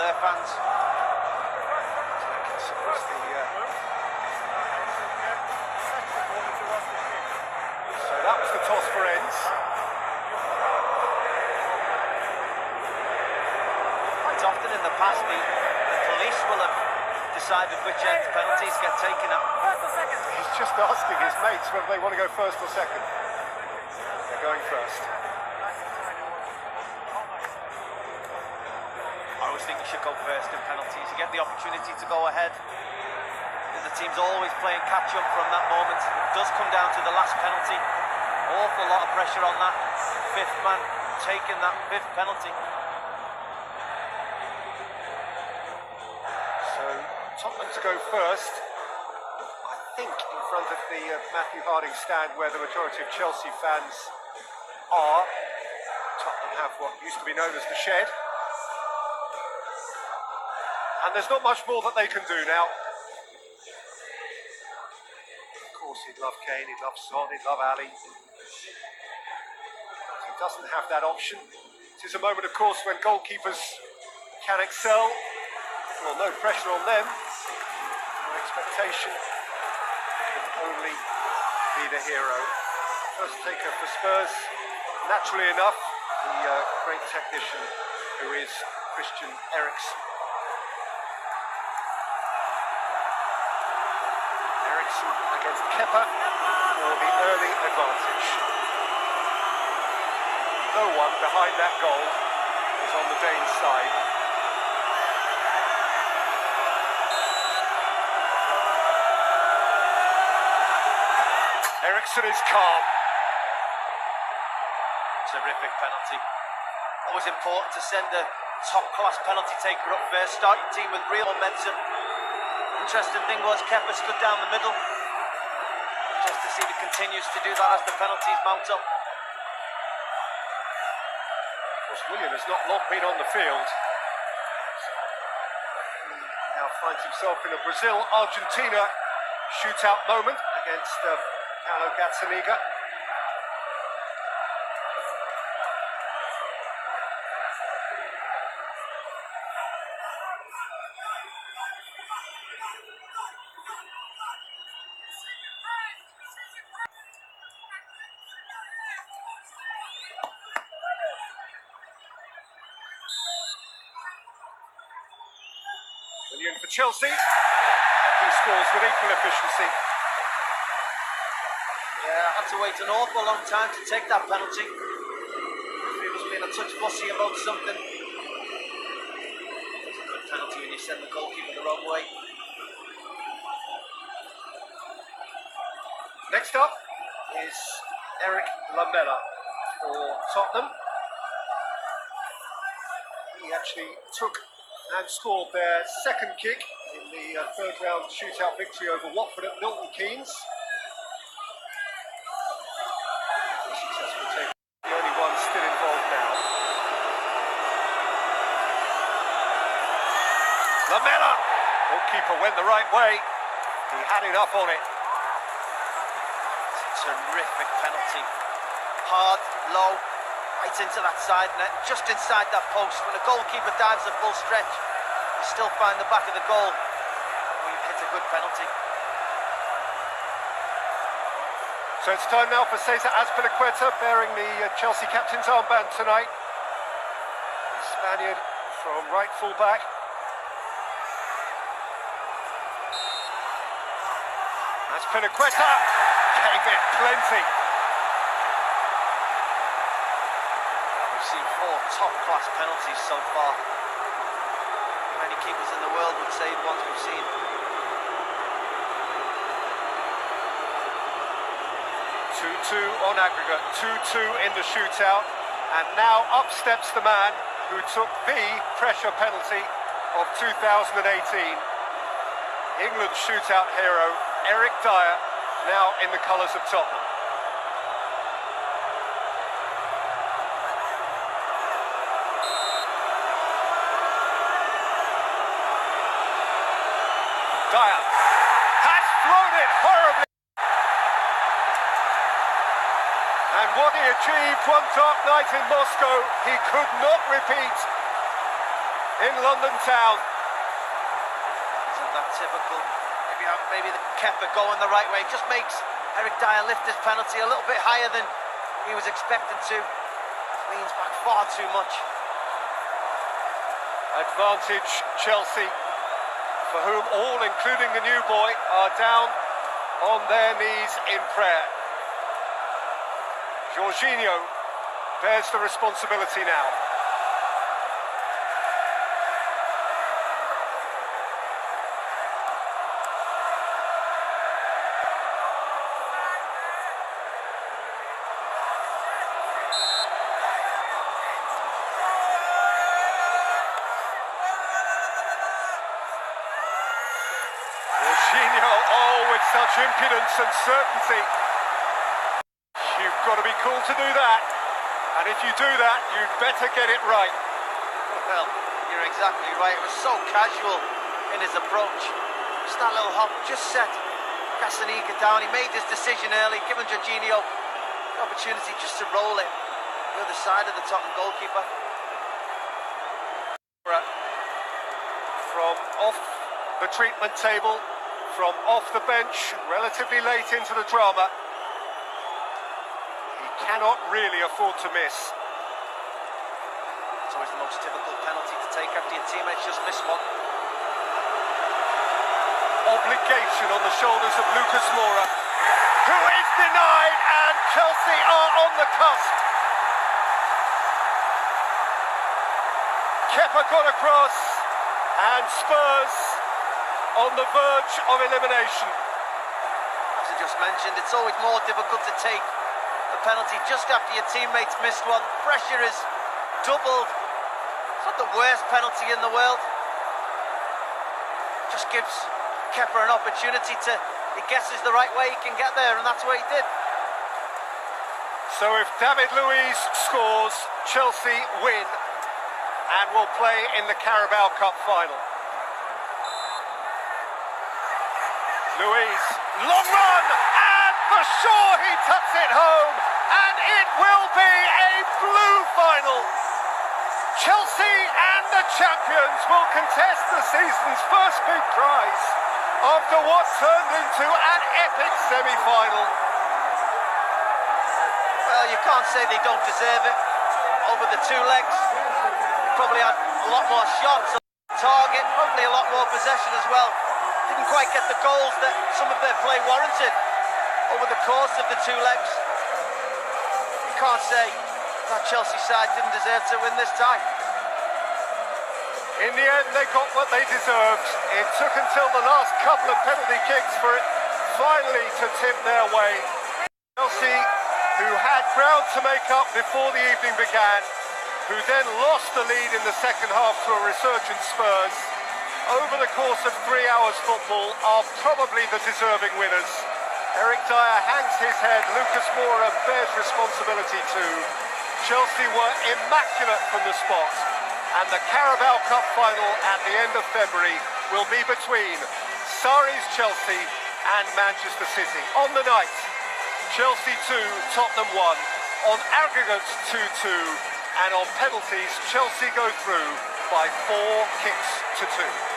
their fans. So that was the toss for ends. Quite often in the past, the police will have decided which end penalties get taken at. He's just asking his mates whether they want to go first or second. They're going first. I always think you should go first in penalties. You get the opportunity to go ahead. And the team's always playing catch-up from that moment. It does come down to the last penalty. Awful lot of pressure on that fifth man taking that fifth penalty. So Tottenham to go first. I think in front of the Matthew Harding stand where the majority of Chelsea fans are. Tottenham have what used to be known as the Shed. And there's not much more that they can do now. Of course, he'd love Kane, he'd love Son, he'd love Ali. He doesn't have that option. It is a moment, of course, when goalkeepers can excel. Well, no pressure on them. No expectation. Can only be the hero. First taker for Spurs. Naturally enough, the great technician who is Christian Eriksen. Against Kepa for the early advantage. No one behind that goal is on the Danes' side. Eriksen is calm. Terrific penalty. Always important to send a top-class penalty taker up first. Start your team with real momentum. Interesting thing was Kepa stood down the middle. Just to see if he continues to do that as the penalties mount up. Of course, Willian has not long been on the field. He now finds himself in a Brazil-Argentina shootout moment against Paulo Gazzaniga. Willian for Chelsea, and he scores with equal efficiency. Yeah, had to wait an awful long time to take that penalty. He was being a touch fussy about something. It's a good penalty when you send the goalkeeper the wrong way. Next up is Eric Lamela for Tottenham. He actually took and scored their second kick in the third round shootout victory over Watford at Milton Keynes. Successful take, the only one still involved now. Lamela! Goalkeeper went the right way. He had enough on it. It's a terrific penalty. Hard, low, right into that side net, just inside that post. When a goalkeeper dives a full stretch, you still find the back of the goal. We've hit a good penalty. So it's time now for Cesar Azpilicueta, bearing the Chelsea captain's armband tonight. The Spaniard from right full back. Azpilicueta gave it plenty. We've seen 4 top-class penalties so far. Many keepers in the world would say the ones we've seen. 2-2 on aggregate, 2-2 in the shootout, and now up steps the man who took the pressure penalty of 2018. England's shootout hero, Eric Dyer, now in the colours of Tottenham. Dyer has thrown it horribly. And what he achieved one dark night in Moscow, he could not repeat. in London town. Isn't that typical? Maybe the Kepa going the right way. Just makes Eric Dyer lift his penalty a little bit higher than he was expecting to. Leans back far too much. Advantage Chelsea, for whom all, including the new boy, are down on their knees in prayer. Jorginho bears the responsibility now. Jorginho, with such impudence and certainty. You've got to be cool to do that. And if you do that, you'd better get it right. Well, you're exactly right. It was so casual in his approach. Just that little hop, just set Casaniga down. He made his decision early, giving Jorginho the opportunity just to roll it the other side of the Tottenham goalkeeper. From off the treatment table, from off the bench, relatively late into the drama. He cannot really afford to miss. It's always the most difficult penalty to take after your teammates just miss one. Obligation on the shoulders of Lucas Moura, who is denied, and Chelsea are on the cusp. Kepa got across, and Spurs on the verge of elimination. As I just mentioned, it's always more difficult to take the penalty just after your teammates missed one. Pressure is doubled. It's not the worst penalty in the world. Just gives Kepa an opportunity to, he guesses the right way he can get there, and that's what he did. So if David Luiz scores, Chelsea win and will play in the Carabao Cup final. Luiz, long run, and for sure he tucks it home, and it will be a blue final. Chelsea and the champions will contest the season's first big prize after what turned into an epic semi-final. Well, you can't say they don't deserve it. Over the two legs, probably had a lot more shots on target, probably a lot more possession as well. Didn't quite get the goals that some of their play warranted over the course of the two legs. You can't say that Chelsea side didn't deserve to win this tie. In the end, they got what they deserved. It took until the last couple of penalty kicks for it finally to tip their way. Chelsea, who had ground to make up before the evening began, who then lost the lead in the second half to a resurgent Spurs, over the course of 3 hours football, are probably the deserving winners. Eric Dyer hangs his head, Lucas Moura bears responsibility too. Chelsea were immaculate from the spot, and the Carabao Cup final at the end of February will be between Sarri's Chelsea and Manchester City. On the night, Chelsea 2, Tottenham 1, on aggregates 2-2, and on penalties, Chelsea go through by 4 kicks to 2.